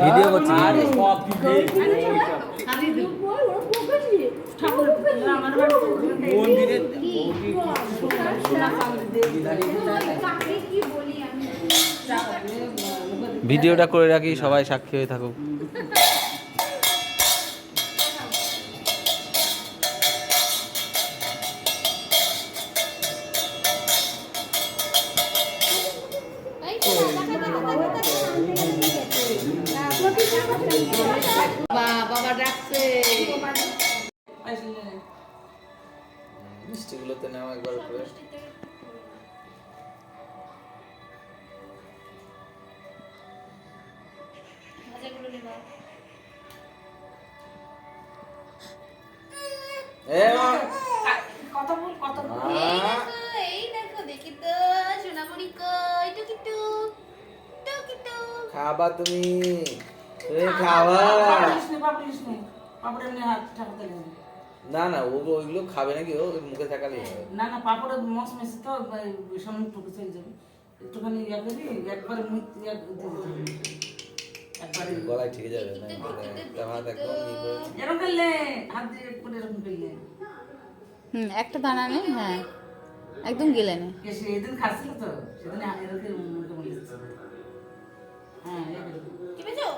Video করছি ভিডিওটা করে রাখি, সবাই সাক্ষী হয়ে থাকুক। বাবা ডাকছে মিষ্টিগুলোতে নাও একবার করে। খাবা তুমি খাবা না না ওইগুলো খাবে নাকি? ও মুখে থাকালে না না পাপড়ে মশ মেশে তো সামনে টুকু চলে যাবে, একটুখানি ইয়া করি একবারে মুখ একবারে গলায় ঠিক যাবে না? হাত একদম এরকম করলে হাত দিয়ে একবারে এরকম করলে একটা দানা নেই। হ্যাঁ একদম গেলে নেই। সেদিন খাচ্ছিল তো সেদিন এরকম মুখে বলেছে। হ্যাঁ কি বেজো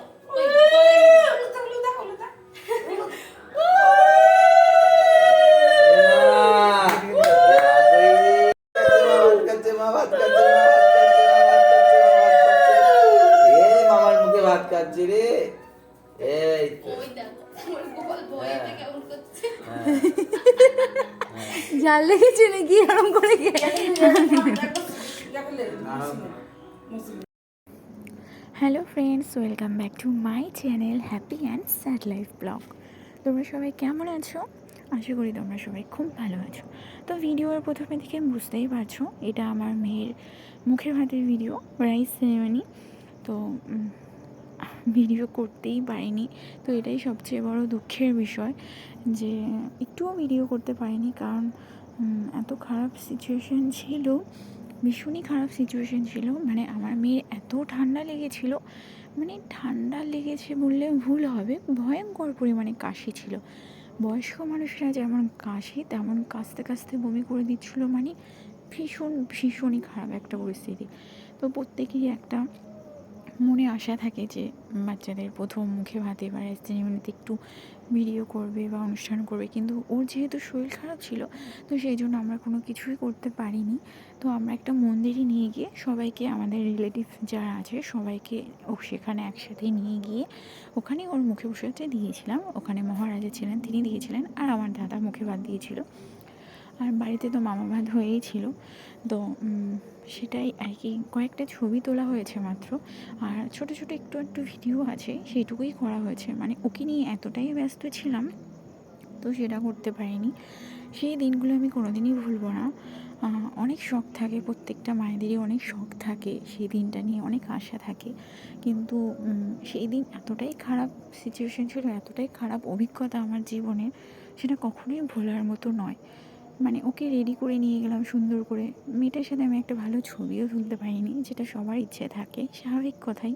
মামার মুখে ভাত খাচ্ছে রে। এই জাল লেগেছে নাকি এরকম করে? Hello friends, welcome back to my channel happy and sad life blog. তোমরা সবাই কেমন আছো? আশা করি তোমরা সবাই খুব ভালো আছো। তো ভিডিওর প্রথমে থেকে বুঝতেই পারছো এটা আমার মেয়ের মুখের ভাতের ভিডিও, রাইস সেরেমনি। তো ভিডিও করতেই পারিনি, তো এটাই সবচেয়ে বড় দুঃখের বিষয় যে একটুও ভিডিও করতে পারিনি, কারণ এত খারাপ সিচুয়েশান ছিল, ভীষণই খারাপ সিচুয়েশান ছিল। মানে আমার মেয়ের এত ঠান্ডা লেগেছিল, মানে ঠান্ডা লেগেছে বললে ভুল হবে, ভয়ঙ্কর পরিমাণে কাশি ছিল। বয়স্ক মানুষরা যেমন কাশি তেমন কাশতে কাশতে বমি করে দিচ্ছিলো, মানে ভীষণই খারাপ একটা পরিস্থিতি। তো প্রত্যেকেরই একটা মনে আশা থাকে যে বাচ্চাদের প্রথম মুখে ভাতে বা সেরেমনিতে একটু ভিডিও করবে বা অনুষ্ঠান করবে, কিন্তু ওর যেহেতু শরীর খারাপ ছিল তো সেই জন্য আমরা কোনো কিছুই করতে পারিনি। তো আমরা একটা মন্দিরে নিয়ে গিয়ে সবাইকে, আমাদের রিলেটিভ যারা আছে সবাইকে সেখানে একসাথে নিয়ে গিয়ে ওখানে ওর মুখে বসে দিয়েছিলাম। ওখানে মহারাজা ছিলেন, তিনি দিয়েছিলেন, আর আমার দাদা মুখে ভাত দিয়েছিল, আর বাড়িতে তো মামা ভাত হয়েই ছিল। তো সেটাই আর কি, কয়েকটা ছবি তোলা হয়েছে মাত্র, আর ছোটো ছোটো একটু ভিডিও আছে, সেইটুকুই করা হয়েছে। মানে ওকে নিয়ে এতটাই ব্যস্ত ছিলাম তো সেটা করতে পারিনি। সেই দিনগুলো আমি কোনোদিনই ভুলবো না। অনেক শখ থাকে, প্রত্যেকটা মায়েদেরই অনেক শখ থাকে, সেই দিনটা নিয়ে অনেক আশা থাকে, কিন্তু সেই দিন এতটাই খারাপ সিচুয়েশান ছিল, এতটাই খারাপ অভিজ্ঞতা আমার জীবনে, সেটা কখনোই ভোলার মতো নয়। মানে ওকে রেডি করে নিয়ে গেলাম সুন্দর করে, মেয়েটার সাথে আমি একটা ভালো ছবিও তুলতে পারিনি, যেটা সবার ইচ্ছে থাকে, স্বাভাবিক কথাই।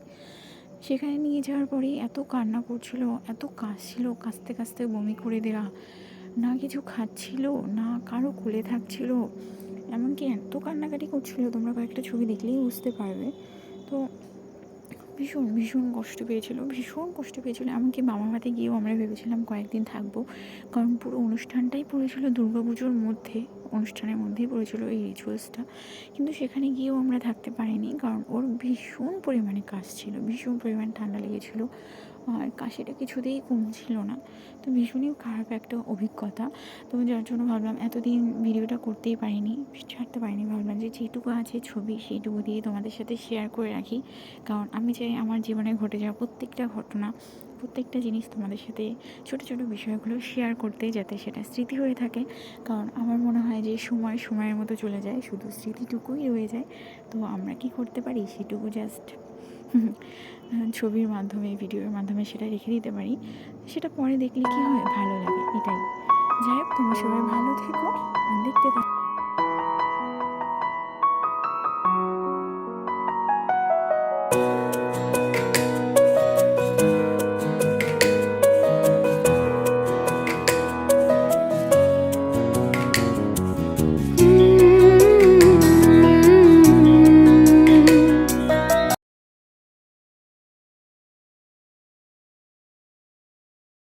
সেখানে নিয়ে যাওয়ার পরেই এত কান্না করছিল, এত কাশছিল, কাশতে কাশতে বমি করে দেওয়া, না কিছু খাচ্ছিল, না কারো কোলে থাকছিল, এমনকি এত কান্নাকাটি করছিল, তোমরা কয়েকটা ছবি দেখলেই বুঝতে পারবে। তো ভীষণ কষ্ট পেয়েছিল। এমনকি মামা ভাতে গিয়েও আমরা ভেবেছিলাম কয়েকদিন থাকবো, কারণ পুরো অনুষ্ঠানটাই পড়েছিল দুর্গাপুজোর মধ্যে, অনুষ্ঠানের মধ্যেই পড়েছিল এই রিচুয়ালসটা। কিন্তু সেখানে গিয়েও আমরা থাকতে পারিনি, কারণ ওর ভীষণ পরিমাণে কাশ ছিল, ভীষণ পরিমাণে ঠান্ডা লেগেছিলো, আর কাশিটা কিছুতেই কমছিল না। তো ভীষণই খারাপ একটা অভিজ্ঞতা। তো যার জন্য ভাবলাম এতদিন ভিডিওটা করতেই পারিনি, ছাড়তে পারিনি, ভাবলাম যে যেটুকু আছে ছবি সেইটুকু দিয়ে তোমাদের সাথে শেয়ার করে রাখি, কারণ আমি চাই আমার জীবনে ঘটে যাওয়া প্রত্যেকটা ঘটনা, প্রত্যেকটা জিনিস তোমাদের সাথে ছোটো বিষয়গুলো শেয়ার করতে, যাতে সেটা স্মৃতি হয়ে থাকে। কারণ আমার মনে হয় যে সময়ের মতো চলে যায়, শুধু স্মৃতিটুকুই রয়ে যায়। তো আমরা কি করতে পারি, সেটুকু জাস্ট ছবির মাধ্যমে, ভিডিওর মাধ্যমে সেটা রেখে দিতে পারি, সেটা পরে দেখলে কী হয়, ভালো লাগে, এটাই। যাই হোক, তোমরা সবাই ভালো থেকো আর দেখতে থাকো।